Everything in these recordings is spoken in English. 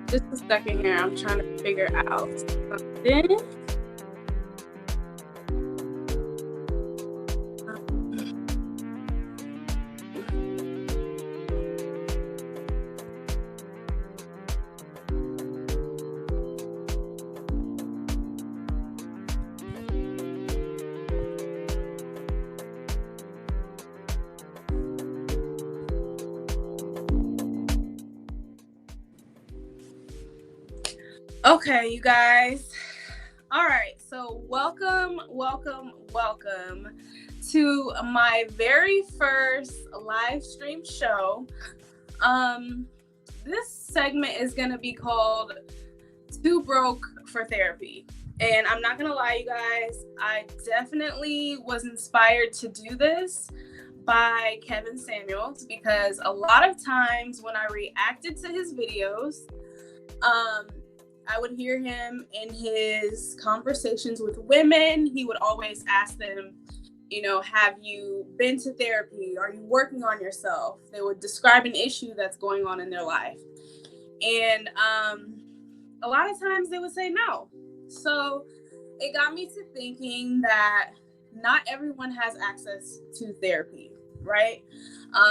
Just a second here. I'm trying to figure out something. Okay, you guys. All right, so welcome to my very first live stream show. This segment is gonna be called Too Broke for Therapy. And I'm not gonna lie, you guys, I definitely was inspired to do this by Kevin Samuels, because a lot of times when I reacted to his videos, I would hear him in his conversations with women. He would always ask them, have you been to therapy? Are you working on yourself? They would describe an issue that's going on in their life. And a lot of times they would say no. So it got me to thinking that not everyone has access to therapy, right?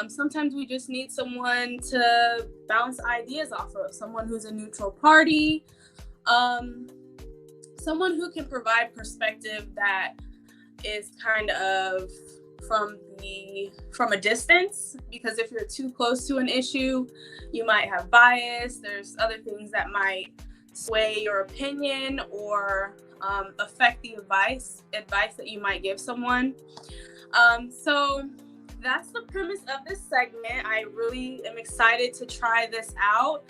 Sometimes we just need someone to bounce ideas off of, someone who's a neutral party, someone who can provide perspective that is kind of from a distance, because if you're too close to an issue, you might have bias. There's other things that might sway your opinion or affect the advice that you might give someone. So that's the premise of this segment. I really am excited to try this out.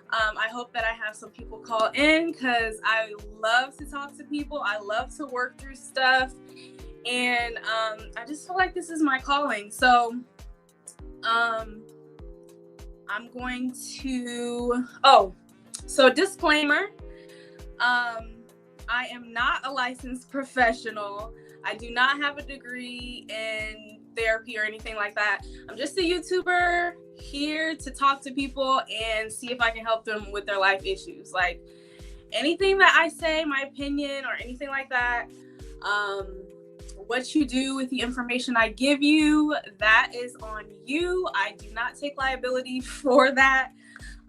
I hope that I have some people call in, because I love to talk to people. I love to work through stuff. And I just feel like this is my calling. So I'm going to... So disclaimer. I am not a licensed professional. I do not have a degree in therapy or anything like that. I'm just a YouTuber here to talk to people and see if I can help them with their life issues. Like, anything that I say, my opinion or anything like that, what you do with the information I give you, that is on you. I do not take liability for that.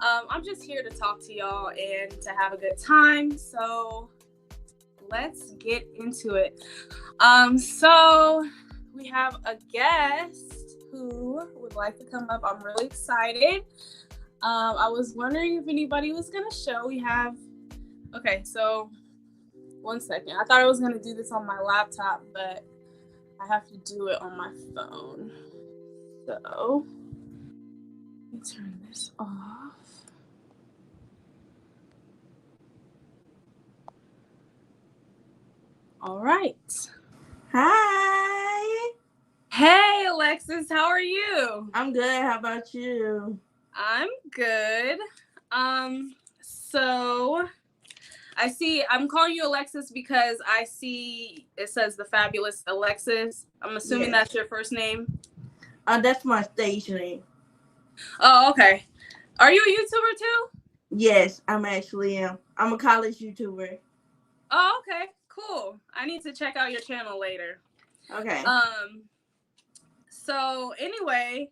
I'm just here to talk to y'all and to have a good time. So let's get into it. So we have a guest who would like to come up. I'm really excited. I was wondering if anybody was gonna show. Okay, so 1 second. I thought I was gonna do this on my laptop, but I have to do it on my phone. So let me turn this off. All right. Hi. Hey, Alexis, how are you? I'm good. How about you? I'm good. So I'm calling you Alexis because I see it says the fabulous Alexis. I'm assuming That's your first name. That's my stage name. Oh, okay. Are you a YouTuber too? Yes, I'm actually am. I'm a college YouTuber. Oh, okay. Cool. I need to check out your channel later. Okay. So anyway,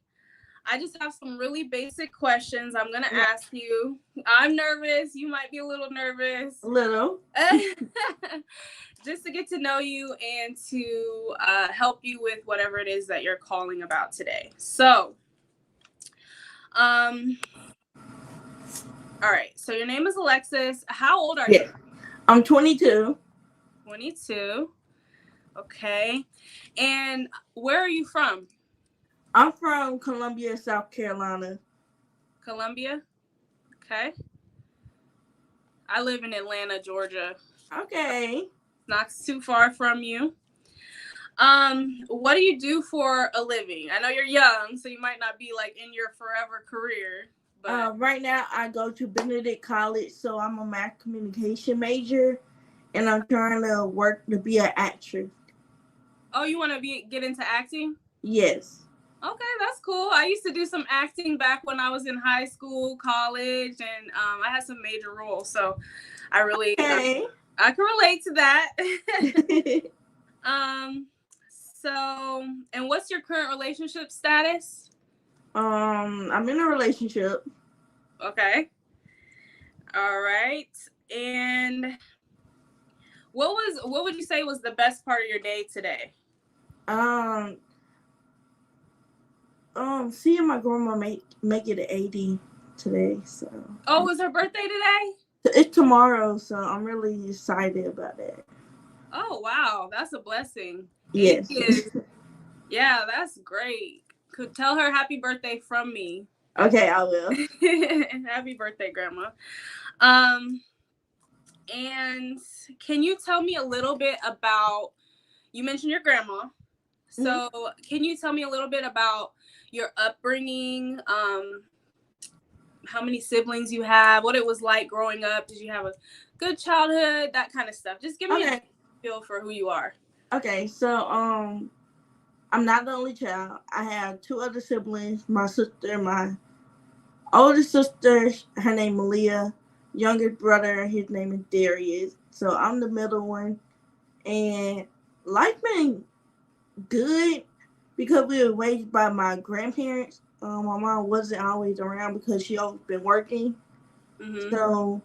I just have some really basic questions I'm going to ask you. I'm nervous. You might be a little nervous. A little. Just to get to know you and to help you with whatever it is that you're calling about today. So, all right. So your name is Alexis. How old are you? I'm 22. 22. Okay. And where are you from? I'm from Columbia, South Carolina. Columbia? Okay. I live in Atlanta, Georgia. Okay. Not too far from you. What do you do for a living? I know you're young, so you might not be like in your forever career. But right now I go to Benedict College, so I'm a mass communication major, and I'm trying to work to be an actress. Oh, you want to get into acting? Yes. Okay, that's cool. I used to do some acting back when I was in high school, college, and I had some major roles. So I really, Okay. I can relate to that. um, so, and what's your current relationship status? I'm in a relationship. Okay. All right. And what would you say was the best part of your day today? Um, seeing my grandma make it 80 today, so Oh, was her birthday today? it's tomorrow, so I'm really excited about that. Oh, wow, that's a blessing. 80 Yes. is, yeah, that's great. Could tell her happy birthday from me. Okay, I will. Happy birthday, Grandma. Um, and can you tell me a little bit about, you mentioned your grandma. So can you tell me a little bit about your upbringing? How many siblings you have, what it was like growing up? Did you have a good childhood? That kind of stuff. Just give me a feel for who you are. Okay, so I'm not the only child. I have two other siblings. My sister, my older sister, her name Malia. Younger brother, his name is Darius. So I'm the middle one, and life been good because we were raised by my grandparents. My mom wasn't always around because she always been working. Mm-hmm. So,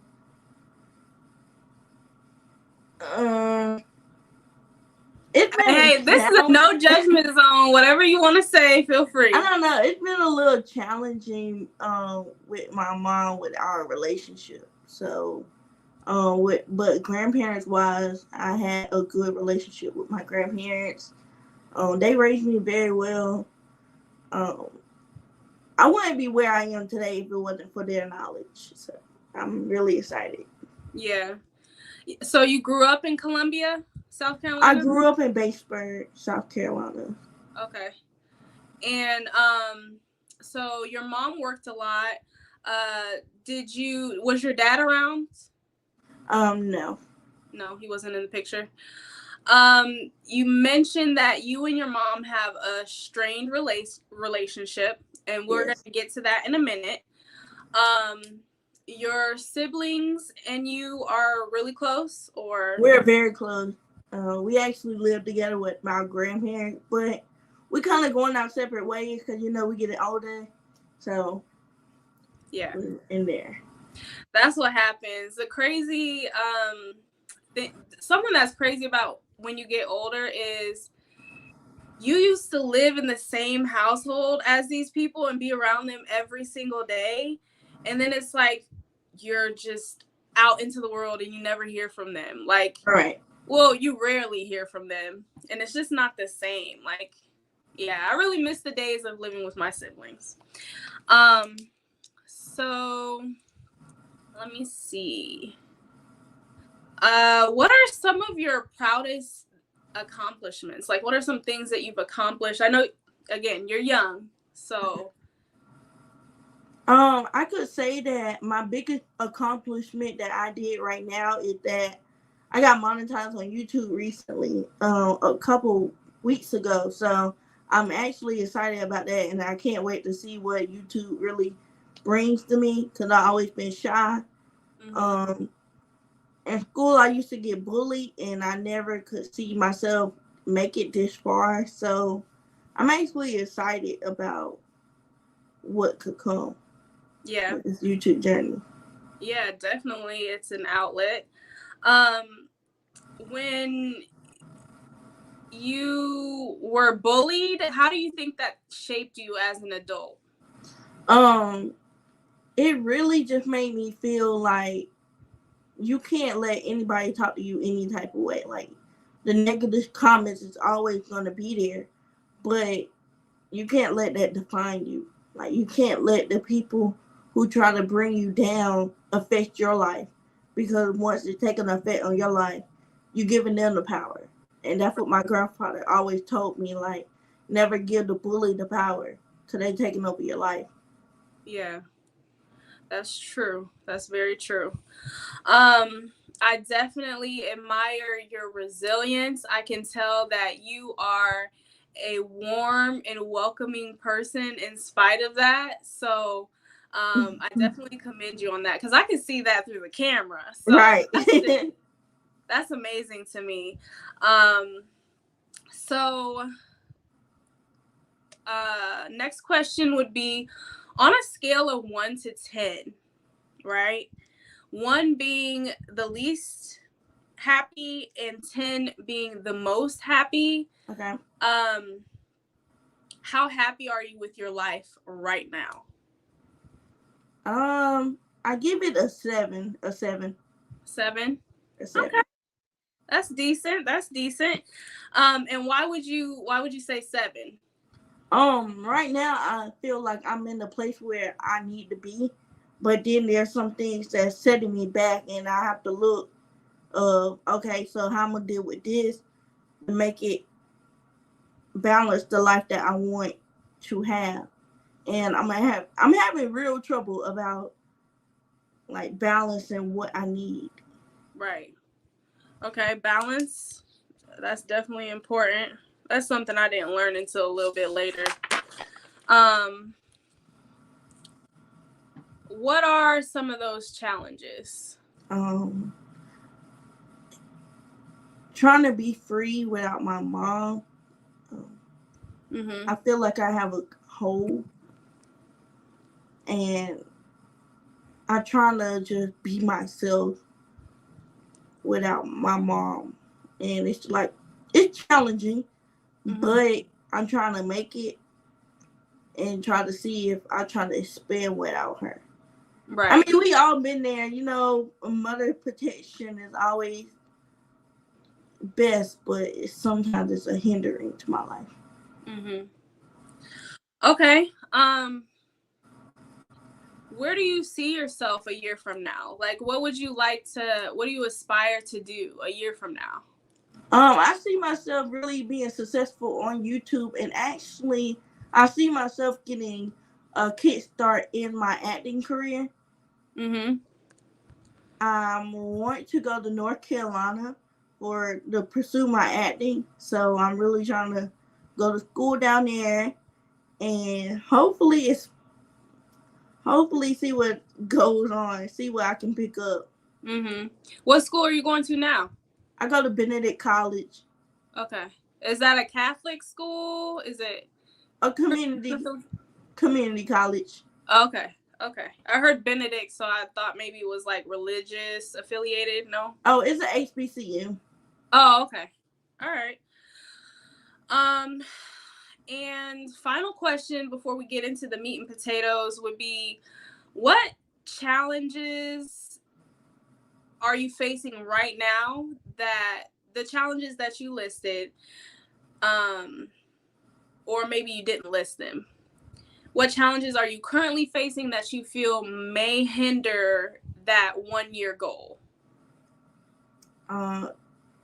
it's been Hey, this is a no judgment zone. Whatever you want to say, feel free. I don't know. It's been a little challenging with my mom with our relationship. So, but grandparents wise, I had a good relationship with my grandparents. They raised me very well. Um, I wouldn't be where I am today if it wasn't for their knowledge. So I'm really excited. Yeah. So you grew up in Columbia, South Carolina? I grew up in Batesburg, South Carolina. Okay. And so your mom worked a lot. Was your dad around? No. No, he wasn't in the picture. You mentioned that you and your mom have a strained relationship, and we're going to get to that in a minute. Your siblings and you are really close, or? We're very close. We actually live together with my grandparents, but we kind of going our separate ways because we getting older. So yeah, we're in there. That's what happens. The crazy something that's crazy about when you get older is you used to live in the same household as these people and be around them every single day, and then it's like you're just out into the world and you never hear from them. Like, right. Well, you rarely hear from them, and it's just not the same. Like, yeah, I really miss the days of living with my siblings. So let me see. What are some of your proudest accomplishments? Like, what are some things that you've accomplished? I know, again, you're young, so. I could say that my biggest accomplishment that I did right now is that I got monetized on YouTube recently, a couple weeks ago. So I'm actually excited about that, and I can't wait to see what YouTube really brings to me because I've always been shy. Mm-hmm. In school, I used to get bullied, and I never could see myself make it this far. So I'm actually excited about what could come. Yeah. With this YouTube journey. Yeah, definitely. It's an outlet. When you were bullied, how do you think that shaped you as an adult? It really just made me feel like you can't let anybody talk to you any type of way. Like the negative comments is always gonna be there, but you can't let that define you. Like you can't let the people who try to bring you down affect your life, because once it's taking an effect on your life, you're giving them the power. And that's what my grandfather always told me, like, never give the bully the power because they taking over your life. Yeah, that's true. That's very true. I definitely admire your resilience. I can tell that you are a warm and welcoming person in spite of that. So I definitely commend you on that, because I can see that through the camera. So Right. that's amazing to me. So next question would be, on a scale of 1 to 10, right? 1 being the least happy and 10 being the most happy. Okay. How happy are you with your life right now? I give it a 7. A 7. 7? A 7. Okay. That's decent. That's decent. And why would you say 7? Right now I feel like I'm in the place where I need to be, but then there's some things that's setting me back, and I have to look okay, so how I'm gonna deal with this to make it balance the life that I want to have. And I'm having real trouble about like balancing what I need. Right. Okay, balance. That's definitely important. That's something I didn't learn until a little bit later. What are some of those challenges? Trying to be free without my mom. I feel like I have a hole, and I try to just be myself without my mom, and it's challenging, but I'm trying to make it and try to see if I try to expand without her. Right. I mean, we all been there, mother protection is always best, but sometimes it's a hindering to my life. Okay. Where do you see yourself a year from now? Like, what do you aspire to do a year from now? I see myself really being successful on YouTube, and actually I see myself getting a kickstart in my acting career. I want to go to North Carolina to pursue my acting, so I'm really trying to go to school down there, and hopefully see what goes on, see what I can pick up. What school are you going to now? I go to Benedict College. Okay. Is that a Catholic school? Is it a community college? Okay. I heard Benedict, so I thought maybe it was like religious affiliated. No? Oh, it's an HBCU. Oh, okay. All right. And final question before we get into the meat and potatoes would be, what challenges are you facing right now, that the challenges that you listed, or maybe you didn't list them? What challenges are you currently facing that you feel may hinder that 1 year goal?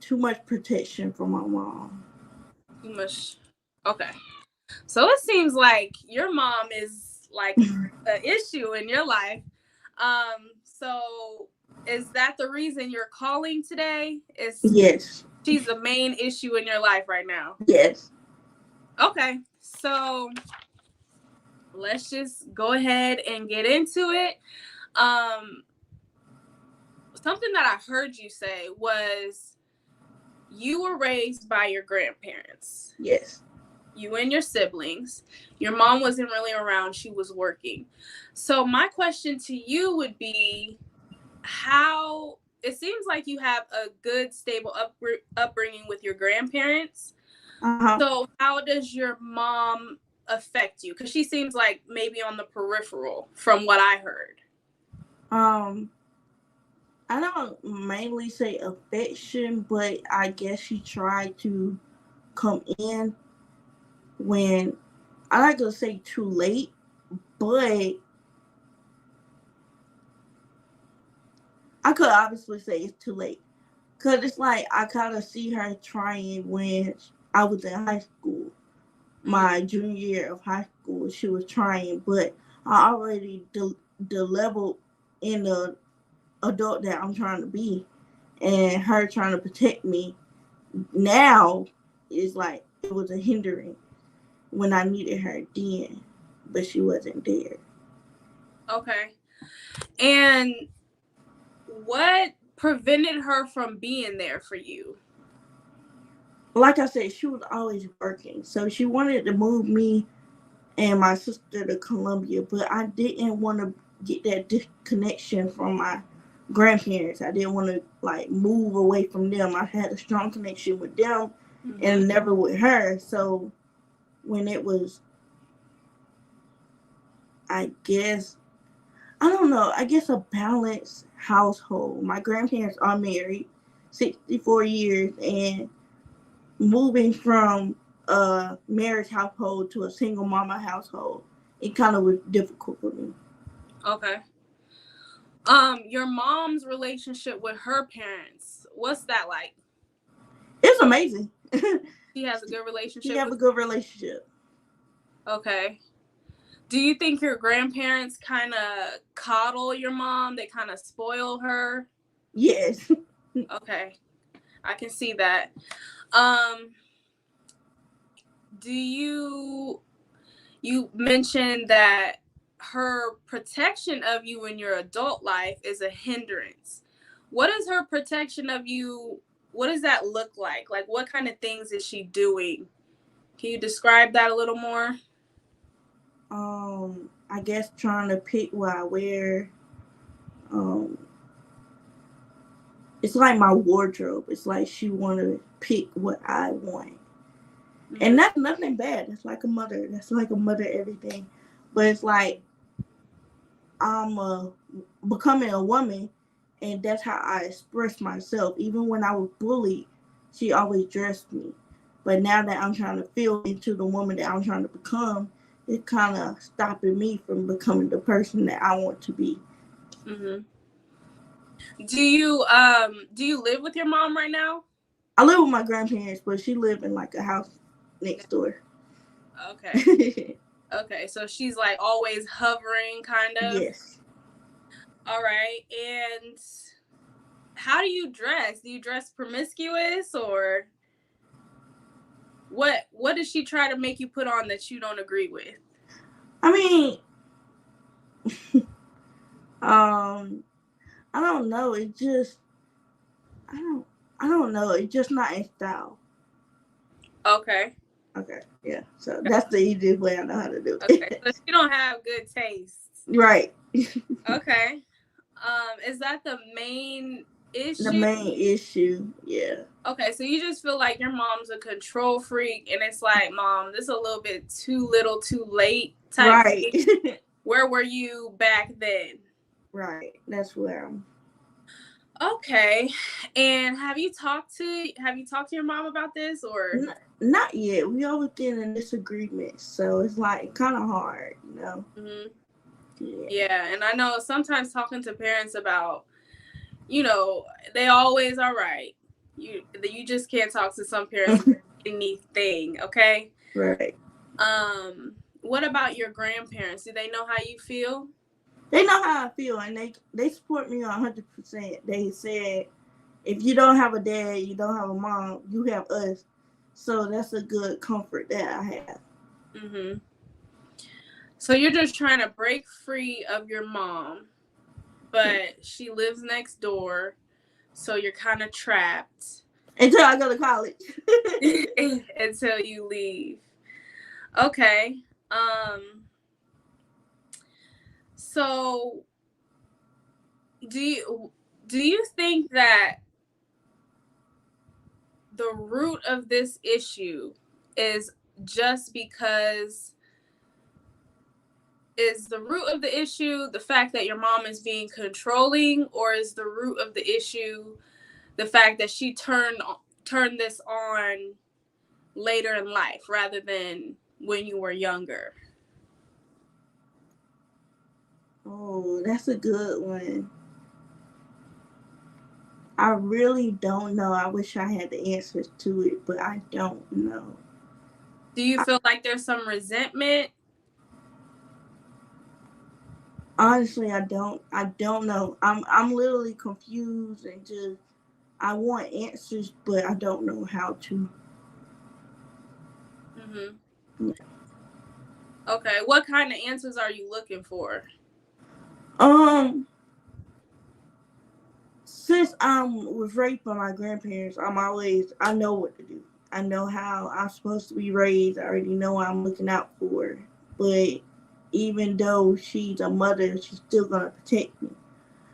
Too much protection from my mom. Too much. Okay. So it seems like your mom is like an issue in your life. So is that the reason you're calling today? Yes. She's the main issue in your life right now? Yes. Okay. So let's just go ahead and get into it. Something that I heard you say was you were raised by your grandparents. Yes. You and your siblings. Your mom wasn't really around. She was working. So my question to you would be, how it seems like you have a good, stable upbringing with your grandparents. So how does your mom affect you? Because she seems like maybe on the peripheral from what I heard. I don't mainly say affection, but I guess she tried to come in when, I like to say too late, but I could obviously say it's too late. Because it's like I kind of see her trying when I was in high school. My junior year of high school, she was trying, but I already the level in the adult that I'm trying to be, and her trying to protect me now is like it was a hindering when I needed her then, but she wasn't there. Okay. And what prevented her from being there for you? Like I said, she was always working. So she wanted to move me and my sister to Columbia, but I didn't want to get that disconnection from my grandparents. I didn't want to like move away from them. I had a strong connection with them and never with her. So when it was, I guess, I don't know, I guess a balanced household. My grandparents are married 64 years, and moving from a marriage household to a single mama household, it kind of was difficult for me. Okay. Your mom's relationship with her parents, what's that like? It's amazing. She has a good relationship. She have a good relationship. Okay. Do you think your grandparents kind of coddle your mom? They kind of spoil her? Yes. Okay. I can see that. Do you mentioned that her protection of you in your adult life is a hindrance. What is her protection of you? What does that look like? Like, what kind of things is she doing? Can you describe that a little more? I guess trying to pick what I wear. It's like my wardrobe. It's like she want to pick what I want. And that's nothing bad. That's like a mother. That's like a mother everything. But it's like I'm becoming a woman, and that's how I express myself. Even when I was bullied, she always dressed me. But now that I'm trying to feel into the woman that I'm trying to become, it kind of stopping me from becoming the person that I want to be. Mm-hmm. Do you live with your mom right now? I live with my grandparents, but she live in like a house next door. Okay. Okay, so she's like always hovering, kind of. Yes. All right. And how do you dress? Do you dress promiscuous, or what does she try to make you put on that you don't agree with? I mean, I don't know. It just I don't know. It's just not in style. Okay. Okay. Yeah. So that's the easiest way I know how to do it. Okay. So she don't have good taste. Right. Okay. Is that the main issue? The main issue, yeah. Okay, so you just feel like your mom's a control freak, and it's like, Mom, this is a little bit too little, too late type right. thing. Where were you back then? Right. That's where I'm. Okay. And have you talked to your mom about this, or not yet? We always get in disagreements, so it's like kind of hard, you know. Yeah, and I know sometimes talking to parents about, they always are right. You just can't talk to some parents about anything, okay? Right. What about your grandparents? Do they know how you feel? They know how I feel, and they support me 100%. They said, if you don't have a dad, you don't have a mom, you have us. So that's a good comfort that I have. Mm-hmm. So you're just trying to break free of your mom, but she lives next door, so you're kind of trapped. Until I go to college. Until you leave. Okay. So do you think that the root of this issue is just because the fact that your mom is being controlling, or is the root of the issue the fact that she turned this on later in life rather than when you were younger? Oh, that's a good one. I really don't know. I wish I had the answers to it, but I don't know. Do you feel like there's some resentment? Honestly, I don't know. I'm literally confused and just, I want answers, but I don't know how to. Mm-hmm. Okay. What kind of answers are you looking for? Since I was raised by my grandparents, I know what to do. I know how I'm supposed to be raised. I already know what I'm looking out for. But even though she's a mother, she's still gonna protect me.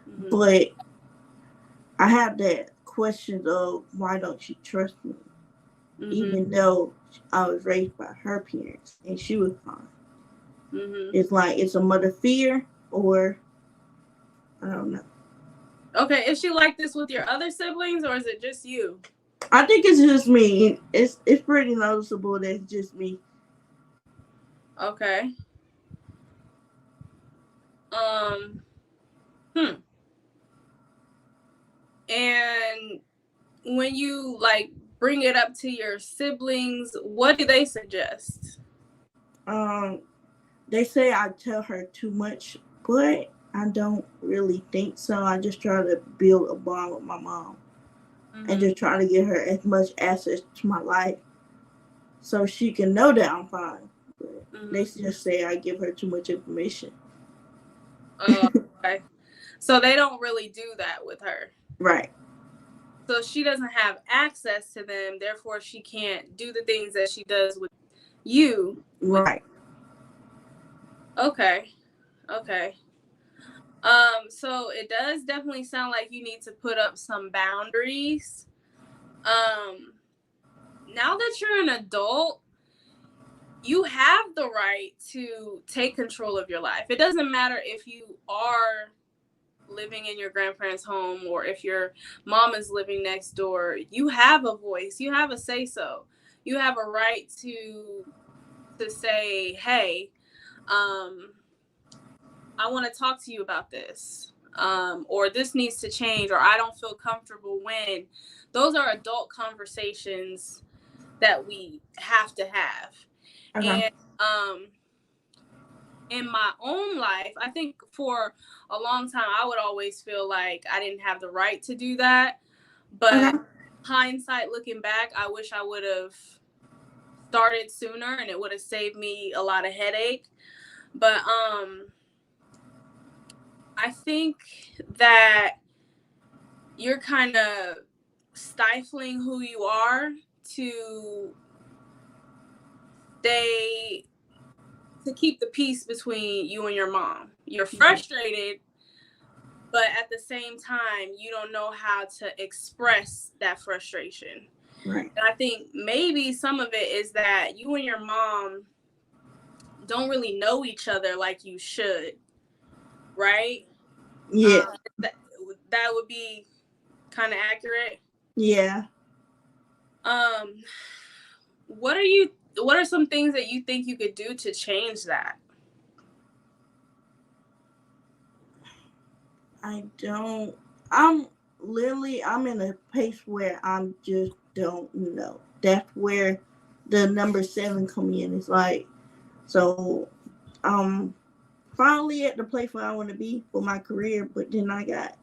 Mm-hmm. But I have that question of why don't she trust me? Mm-hmm. Even though I was raised by her parents and she was fine. Mm-hmm. It's like it's a mother fear or I don't know. Okay, is she like this with your other siblings or is it just you? I think it's just me. It's pretty noticeable that it's just me. Okay. Hmm. And when you like bring it up to your siblings, what do they suggest? They say I tell her too much, but I don't really think so. I just try to build a bond with my mom and just try to get her as much access to my life so she can know that I'm fine. But they just say I give her too much information. Okay. So they don't really do that with her. Right. So she doesn't have access to them, therefore she can't do the things that she does with you. Right. Okay. Okay. So it does definitely sound like you need to put up some boundaries. Now that you're an adult, you have the right to take control of your life. It doesn't matter if you are living in your grandparents' home or if your mom is living next door. You have a voice. You have a say so. You have a right to say, hey, I want to talk to you about this. Or this needs to change, or I don't feel comfortable when. Those are adult conversations that we have to have. Okay. And in my own life, I think for a long time, I would always feel like I didn't have the right to do that. But hindsight, looking back, I wish I would have started sooner and it would have saved me a lot of headache. But I think that you're kind of stifling who you are to keep the peace between you and your mom. You're frustrated, but at the same time, you don't know how to express that frustration. Right. And I think maybe some of it is that you and your mom don't really know each other like you should, right? Yeah. That would be kind of accurate. Yeah. What are some things that you think you could do to change that? I'm in a place where I'm just don't know. That's where the number 7 come in. It's like, so finally at the place where I want to be for my career, but then I got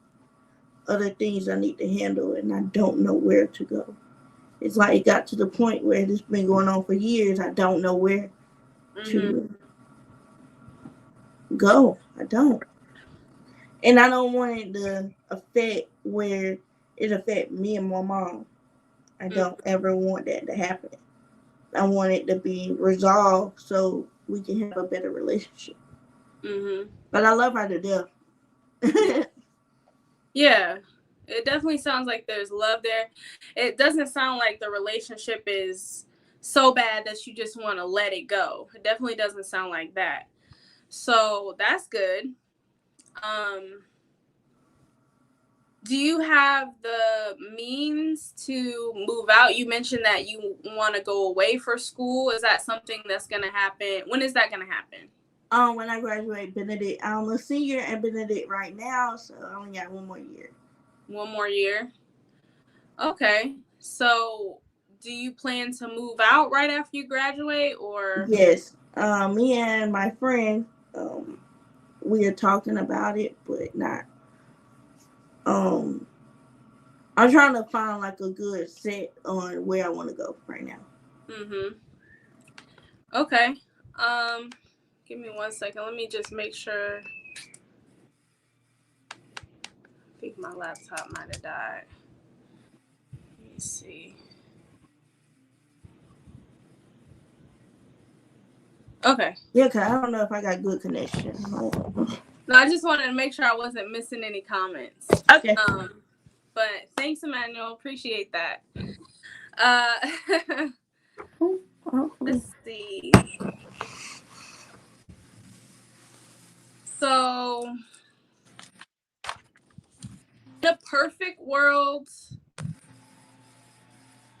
other things I need to handle and I don't know where to go. It's like it got to the point where it's been going on for years. I don't know where to go. I don't. And I don't want it to affect where it affect me and my mom. I don't ever want that to happen. I want it to be resolved so we can have a better relationship. But I love her to death. Yeah, it definitely sounds like there's love there. It doesn't sound like the relationship is so bad that you just want to let it go. It definitely doesn't sound like that. So that's good. Do you have the means to move out? You mentioned that you want to go away for school. Is that something that's going to happen? When is that going to happen? When I graduate Benedict, I'm a senior at Benedict right now, so I only got 1 more year. 1 more year? Okay. So do you plan to move out right after you graduate, or? Yes. Me and my friend, we are talking about it, but not. I'm trying to find like a good set on where I want to go right now. Okay. Give me 1 second. Let me just make sure. I think my laptop might have died. Let me see. Okay. Yeah, cause I don't know if I got good connection. No, I just wanted to make sure I wasn't missing any comments. Okay. But thanks, Emmanuel. Appreciate that. Uh, let's see. So, in a perfect world,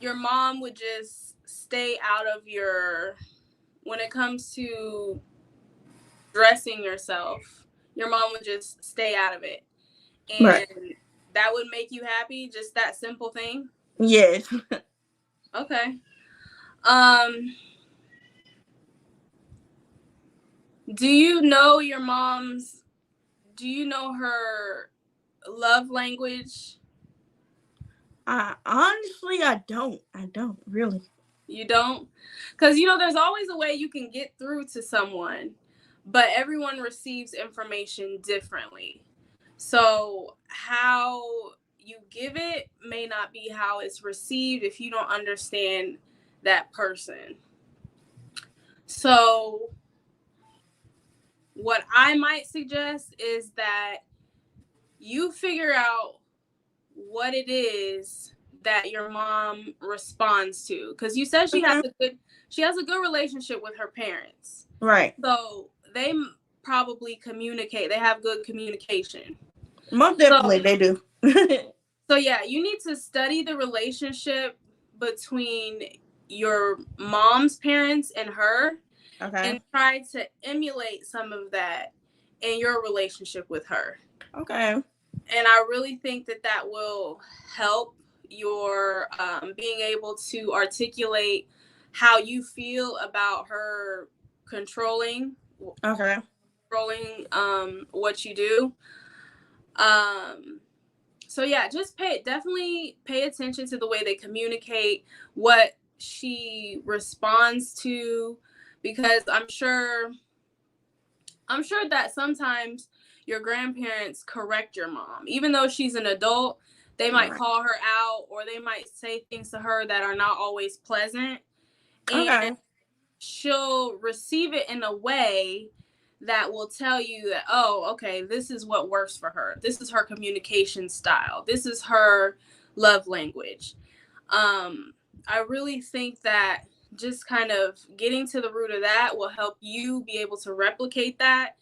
your mom would just stay out of your, when it comes to dressing yourself, your mom would just stay out of it. And right. that would make you happy, just that simple thing? Yes. Okay. Do you know your mom's, do you know her love language? Honestly, I don't. I don't really. You don't? Because, you know, there's always a way you can get through to someone, but everyone receives information differently. So, how you give it may not be how it's received if you don't understand that person. So, what I might suggest is that you figure out what it is that your mom responds to, because you said she has a good relationship with her parents, right? So they probably communicate. They have good communication. Most definitely, they do. So yeah, you need to study the relationship between your mom's parents and her, and try to emulate some of that in your relationship with her. Okay. And I really think that that will help your being able to articulate how you feel about her controlling what you do. So yeah, just definitely pay attention to the way they communicate, what she responds to, because I'm sure that sometimes your grandparents correct your mom. Even though she's an adult, they might call her out, or they might say things to her that are not always pleasant. And she'll receive it in a way that will tell you that, oh, okay, this is what works for her. This is her communication style. This is her love language. I really think that just kind of getting to the root of that will help you be able to replicate that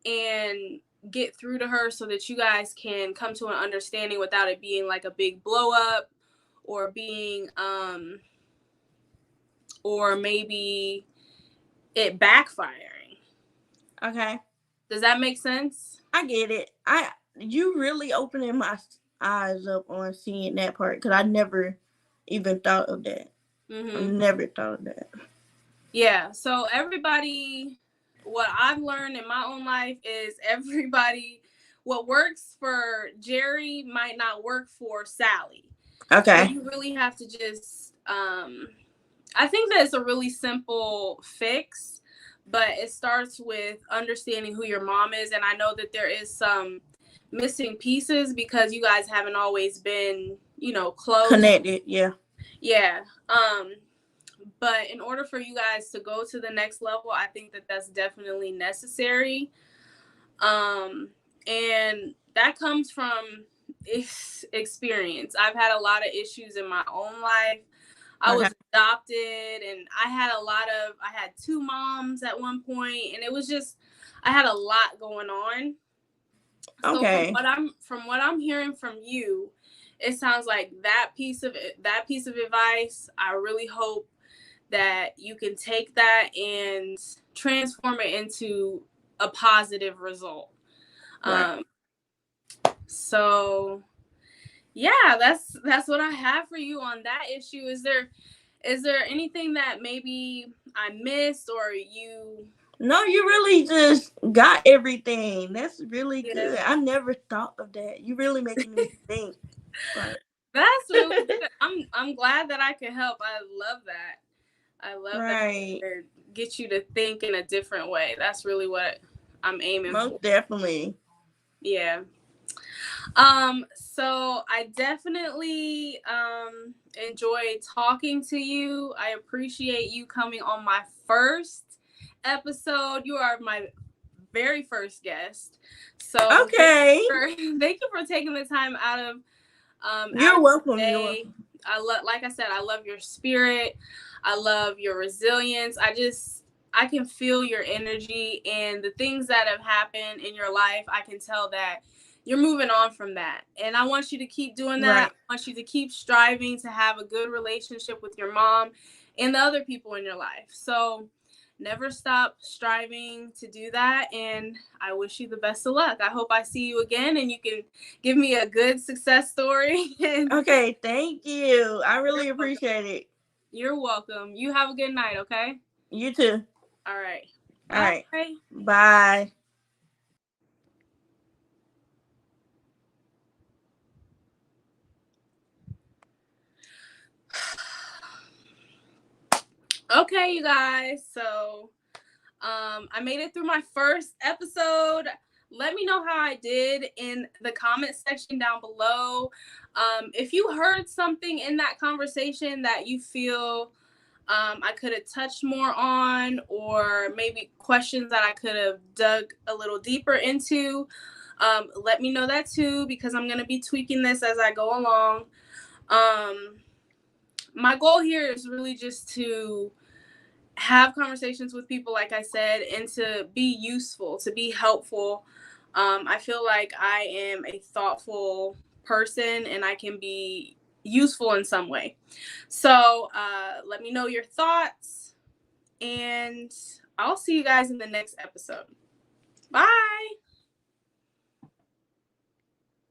and get through to her, so that you guys can come to an understanding without it being like a big blow up, or being or maybe it backfiring. Okay. Does that make sense? I get it. You really opening my eyes up on seeing that part, because I never even thought of that. I never thought of that. Yeah. So everybody, what I've learned in my own life is what works for Jerry might not work for Sally. Okay. So you really have to just, I think that it's a really simple fix, but it starts with understanding who your mom is. And I know that there is some missing pieces because you guys haven't always been, close. Connected, yeah. Yeah. But in order for you guys to go to the next level, I think that that's definitely necessary. And that comes from experience. I've had a lot of issues in my own life. I was adopted, and I had two moms at one point, and it was just, I had a lot going on. So from what I'm hearing from you, it sounds like that piece of advice, I really hope that you can take that and transform it into a positive result. Right. So yeah, that's what I have for you on that issue. Is there anything that maybe I missed, or you? No, you really just got everything. That's really good. I never thought of that. You really making me think. That's really good. I'm glad that I could help. I love that. I love that. Right. Get you to think in a different way. That's really what I'm aiming for. Most definitely. Yeah. So I definitely enjoy talking to you. I appreciate you coming on my first episode. You are my very first guest. So okay. Thank you for taking the time out of You're welcome. You're welcome. Like I said, I love your spirit. I love your resilience. I can feel your energy and the things that have happened in your life. I can tell that you're moving on from that. And I want you to keep doing that. Right. I want you to keep striving to have a good relationship with your mom and the other people in your life. So never stop striving to do that. And I wish you the best of luck. I hope I see you again and you can give me a good success story. Okay, thank you. I really appreciate it. You're welcome. You have a good night, okay? You too. All right. All right. Bye. Okay, you guys. So I made it through my first episode. Let me know how I did in the comment section down below. If you heard something in that conversation that you feel I could have touched more on, or maybe questions that I could have dug a little deeper into, let me know that too, because I'm going to be tweaking this as I go along. My goal here is really just to have conversations with people, like I said, and to be useful, to be helpful. I feel like I am a thoughtful person and I can be useful in some way. So let me know your thoughts, and I'll see you guys in the next episode. Bye.